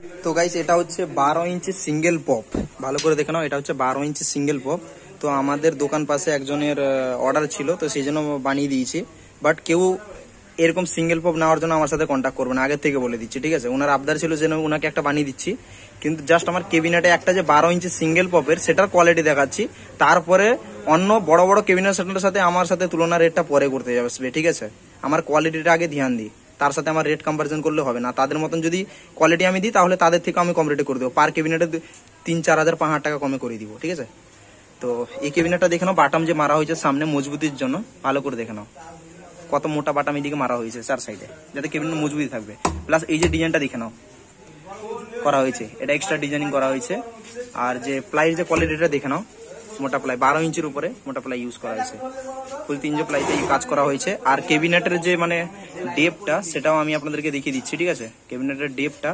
তো গাইস এটা হচ্ছে 12 ইঞ্চি সিঙ্গেল পপ, ভালো করে দেখে নাও। এটা হচ্ছে 12 ইঞ্চি সিঙ্গেল পপ। তো আমাদের দোকান পাশে একজনের অর্ডার ছিল, তো সেই জন্য বানিয়ে দিয়েছি। বাট কেউ এরকম সিঙ্গেল পপ নেওয়ার জন্য আমার সাথে কন্ট্যাক্ট করবে না, আগের থেকে বলে দিচ্ছি, ঠিক আছে। ওনার আবদার ছিল যে ওনাকে একটা বানিয়ে দিচ্ছি, কিন্তু জাস্ট আমার কেবিনেটে একটা যে 12 ইঞ্চি সিঙ্গেল পপের সেটার কোয়ালিটি দেখাচ্ছি। তারপরে অন্য বড় বড় কেবিনেট সেটের সাথে আমার সাথে তুলনা রেটটা পরে করতে যাবে, ঠিক আছে। আমার কোয়ালিটিটা আগে ধ্যান দিই, তার সাথে আমার রেট কম্পারিজন করলে হবে না। তাদের মতন যদি কোয়ালিটি আমি দিই তাহলে তাদের থেকে আমি কম রেটে করে দেবো। পার কেবিনেটে 3-4 হাজার 5 হাজার টাকা কমে করে দিব, ঠিক আছে। তো এই কেবিনেটটা দেখে নাও, বাটাম যে মারা হয়েছে সামনে মজবুতির জন্য, ভালো করে দেখে নাও কত মোটা বাটাম এদিকে মারা হয়েছে 4 সাইডে, যাতে কেবিনেট মজবুতি থাকবে। প্লাস এই যে ডিজাইনটা দেখে নাও করা হয়েছে, এটা এক্সট্রা ডিজাইনিং করা হয়েছে। আর যে প্লাইয়ের যে কোয়ালিটিটা দেখে নাও, মোটা প্লাই 12 ইঞ্চির উপরে মোটা প্লাই ইউজ করা হয়েছে, ফুল 3 প্লাইতে কাজ করা হয়েছে। আর কেবিনেটের যে মানে ডেপটা সেটাও আমি আপনাদেরকে দেখিয়ে দিচ্ছি, ঠিক আছে। কেবিনেটের ডেপটা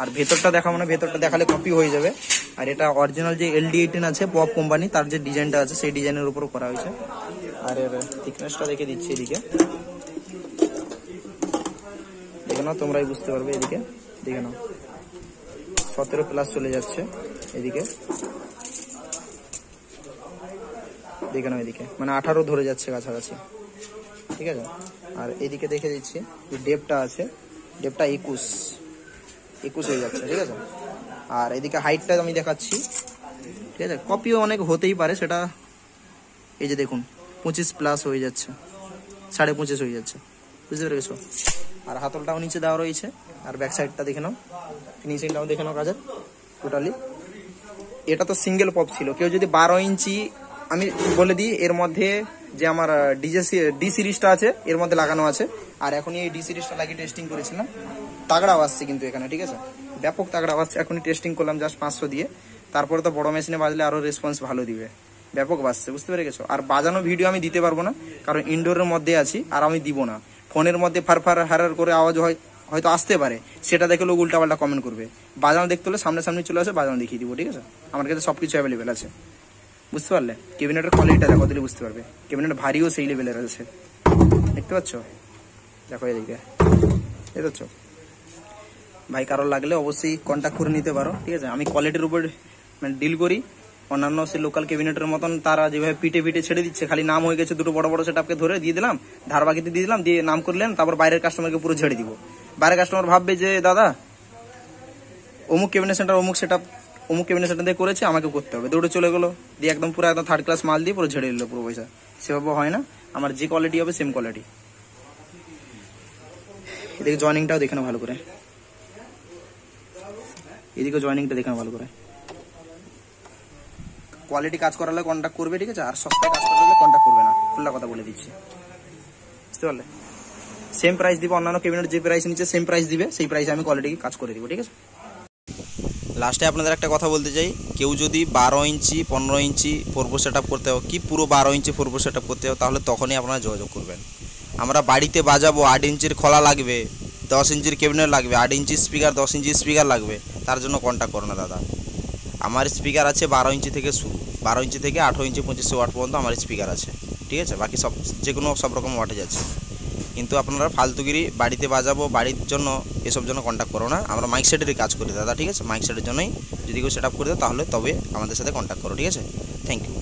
আর ভেতরটা দেখাবো না, ভেতরটা দেখালে কপি হয়ে যাবে। আর এটা অরিজিনাল যে LD18 আছে পপ কোম্পানি, তার যে ডিজাইনটা আছে সেই ডিজাইনের উপরও করা হয়েছে। আর এর থিকনেসটা দেখে দিচ্ছি, এদিকে দেখে নাও, তোমরাই বুঝতে পারবে। এদিকে দেখে নাও 17 প্লাস চলে যাচ্ছে, এদিকে দেখে নাও, এদিকে মানে 18 ধরে যাচ্ছে কাছাকাছি, ঠিক আছে। আর এদিকে দেখে দিচ্ছি ডেপটা আছে, ডেপটা 21 হয়ে যাচ্ছে, ঠিক আছে। আর এদিকে হাইটটা আমি দেখাচ্ছি, ঠিক আছে। কপিও অনেক হতেই পারে সেটা, এই যে দেখুন 25 প্লাস হয়ে যাচ্ছে, 25.5 হয়ে যাচ্ছে, বুঝতে পেরেছো। আর হাতলটাও নিচে দেওয়া রয়েছে। আর ব্যাক সাইডটা দেখে নাও, ফিনিশিংটাও দেখে নাও কাজের টোটালি। এটা তো সিঙ্গেল পপ ছিল, কেউ যদি 12 ইঞ্চি, আমি বলে দিই এর মধ্যে যে আমার ডি সিরিজটা আছে এর মধ্যে লাগানো আছে। আর এখনই এই ডি সিরিজটা লাগিয়ে টেস্টিং করেছিলাম, তাগড়া বাজছে কিন্তু এখানে, ঠিক আছে, ব্যাপক তাগড়া বাজছে। এখনই টেস্টিং করলাম জাস্ট 500 দিয়ে, তারপরে তো বড় মেশিনে বাজলে আরো রেসপন্স ভালো দিবে, ব্যাপক বাজছে, বুঝতে পেরে গেছো। আর বাজানো ভিডিও আমি দিতে পারবো না, কারণ ইনডোরের মধ্যে আছি, আর আমি দিব না। ফোনের মধ্যে ফার হারার করে আওয়াজ হয়তো আসতে পারে, সেটা দেখে লোক উল্টাপাল্টা কমেন্ট করবে। বাজানো দেখতে হলে সামনে চলে আসে, বাজানো দেখিয়ে দিব, ঠিক আছে। আমার কাছে সবকিছু অ্যাভেলেবেল আছে, বুঝতে পারলে। কেবিনেটের কোয়ালিটিটা দেখো দিলে বুঝতে পারবে, কেবিনেট ভারীও সেই লেভেলের আছে, দেখতে পাচ্ছ, দেখো এদিকে, দেখতে পাচ্ছ ভাই। কারোর লাগলে অবশ্যই কন্ট্যাক্ট করে নিতে পারো, ঠিক আছে। আমি কোয়ালিটির উপর মানে ডিল করি। অন্যান্য সে লোকাল কেবিনেটের মতন তারা যেভাবে পিটে ছেড়ে দিচ্ছে, খালি নাম হয়ে গেছে, দুটো বড় বড় সেটআপকে ধরে দিয়ে দিলাম, ধার বাকিতে দিয়ে দিলাম, দিয়ে নাম করলেন, তারপর বাইরের কাস্টমারকে পুরো ছেড়ে দিব। বাইরের কাস্টমার ভাববে যে দাদা অমুক কেবিনেট সেন্টার অমুক সেটআপ অমুক কেবিনেট সেন্টার দিয়ে করেছে, আমাকে করতে হবে, দৌড়ে চলে গেলো, দিয়ে একদম পুরো একদম থার্ড ক্লাস মাল দিয়ে পুরো ঝেড়ে দিল পুরো পয়সা। সেভাবে হয় না, আমার যে কোয়ালিটি হবে সেম কোয়ালিটি। এদিকে জয়েনিংটাও দেখে নাও ভালো করে, এদিকে জয়েনিংটা দেখে নাও ভালো করে। কোয়ালিটি কাজ করালে কন্ট্যাক্ট করবে, ঠিক আছে। আর সস্তায় কাজ করালে কন্ট্যাক্ট করবে না, খোলা কথা বলে দিচ্ছি, বুঝতে পারলে। সেম প্রাইস দিব, অন্যান্য কেবিনেট যে প্রাইস নিচ্ছে সেম প্রাইস দিবে, সেই প্রাইসে আমি কোয়ালিটি কাজ করে দিব, ঠিক আছে। লাস্টে আপনাদের একটা কথা বলতে চাই, কেউ যদি 12 ইঞ্চি 15 ইঞ্চি 4 সেটআপ করতে হবে, কি পুরো 12 ইঞ্চি 4 সেটআপ করতে হবে, তাহলে তখনই আপনারা যোগাযোগ করবেন। আমরা বাড়িতে বাজাবো, 8 ইঞ্চির খোলা লাগবে, 10 ইঞ্চির কেবিনেট লাগবে, 8 ইঞ্চি স্পিকার 10 ইঞ্চি স্পিকার লাগবে, তার জন্য কন্ট্যাক্ট করো না দাদা। আমার স্পিকার আছে 12 ইঞ্চি থেকে শুরু, 12 ইঞ্চি থেকে 18 ইঞ্চি 2500 ওয়াট পর্যন্ত আমার স্পিকার আছে, ঠিক আছে। বাকি সব রকম ওয়াটেজ আছে। কিন্তু আপনারা ফালতুগিরি বাড়িতে বাজাবো বাড়ির জন্য এসব জন্য কন্ট্যাক্ট করো না। আমরা মাইক সেটেরই কাজ করি দাদা, ঠিক আছে। মাইক সেটের জন্যই যদি কেউ সেট আপ করে দেয় তাহলে তবে আমাদের সাথে কন্ট্যাক্ট করো, ঠিক আছে। Thank you.